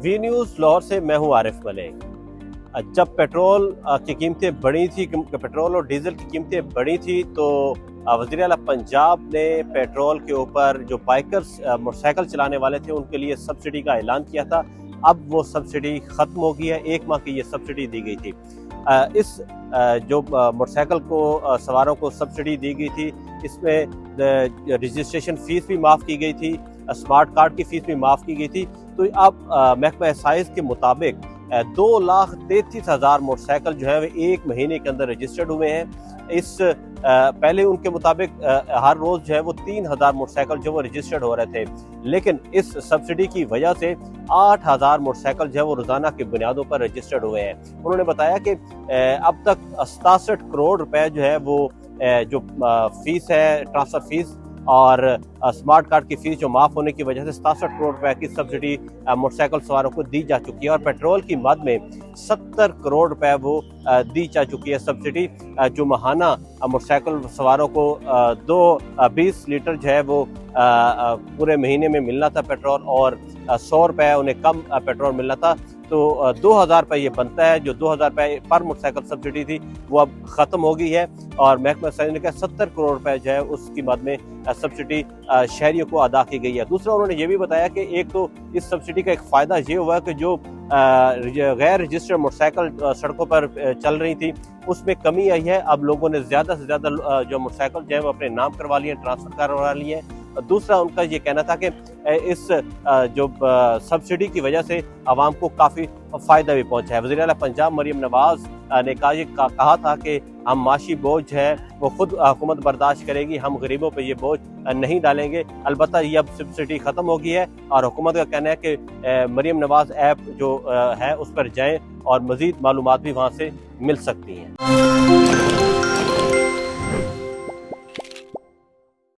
V news Lahore से मैं हूं आरिफ मलिक। जब पेट्रोल की कीमतें बढ़ी थी, पेट्रोल और डीजल की कीमतें बढ़ी थी, तो वज़ीर आला पंजाब ने पेट्रोल के ऊपर जो बाइकर्स मोटरसाइकिल चलाने वाले थे उनके लिए सब्सिडी का ऐलान किया था। अब वो सब्सिडी ख़त्म हो गई है। 1 माह की ये सब्सिडी दी गई थी। इस जो मोटरसाइकिल को सवारों को सब्सिडी दी गई थी, इसमें रजिस्ट्रेशन फ़ीस भी माफ़ की गई थी, स्मार्ट कार्ड की फ़ीस भी माफ़ की गई थी। तो अब महकमा एक्साइज के मुताबिक 2,33,000 मोटरसाइकिल जो है वो 1 महीने के अंदर रजिस्टर्ड हुए हैं। इस पहले उनके मुताबिक हर रोज़ जो है वो 3,000 मोटरसाइकिल जो वो रजिस्टर्ड हो रहे थे, लेकिन इस सब्सिडी की वजह से 8,000 मोटरसाइकिल जो है वो रोज़ाना की बुनियादों पर रजिस्टर्ड हुए हैं। उन्होंने बताया कि अब तक 67 करोड़ रुपए जो है वो जो फीस है, ट्रांसफ़र फीस और स्मार्ट कार्ड की फीस जो माफ़ होने की वजह से 67 करोड़ रुपए की सब्सिडी मोटरसाइकिल सवारों को दी जा चुकी है, और पेट्रोल की मद में 70 करोड़ रुपए वो दी जा चुकी है सब्सिडी। जो माहाना मोटरसाइकिल सवारों को 20 लीटर जो है वो पूरे महीने में मिलना था पेट्रोल, और 100 रुपए उन्हें कम पेट्रोल मिलना था। तो 2,000 रुपये ये बनता है। जो 2,000 रुपये पर मोटरसाइकिल सब्सिडी थी वो अब ख़त्म हो गई है, और महकमा एक्साइज ने कहा 70 करोड़ रुपए जो है उसकी मद में सब्सिडी शहरियों को अदा की गई है। दूसरा, उन्होंने ये भी बताया कि एक तो इस सब्सिडी का एक फ़ायदा ये हुआ कि जो गैर रजिस्टर्ड मोटरसाइकिल सड़कों पर चल रही थी उसमें कमी आई है। अब लोगों ने ज़्यादा से ज़्यादा जो मोटरसाइकिल जो है वो अपने नाम करवा लिए, ट्रांसफ़र करवा लिए। दूसरा, उनका ये कहना था कि इस जो सब्सिडी की वजह से आवाम को काफ़ी फ़ायदा भी पहुंचा है। वज़ीर आला पंजाब मरियम नवाज़ ने कहा था कि हम माशी बोझ है वो खुद हुकूमत बर्दाश्त करेगी, हम गरीबों पे ये बोझ नहीं डालेंगे। अलबत्ता ये अब सब्सिडी ख़त्म हो गई है, और हुकूमत का कहना है कि मरियम नवाज़ ऐप जो है उस पर जाएँ और मज़ीद मालूमात भी वहाँ से मिल सकती हैं।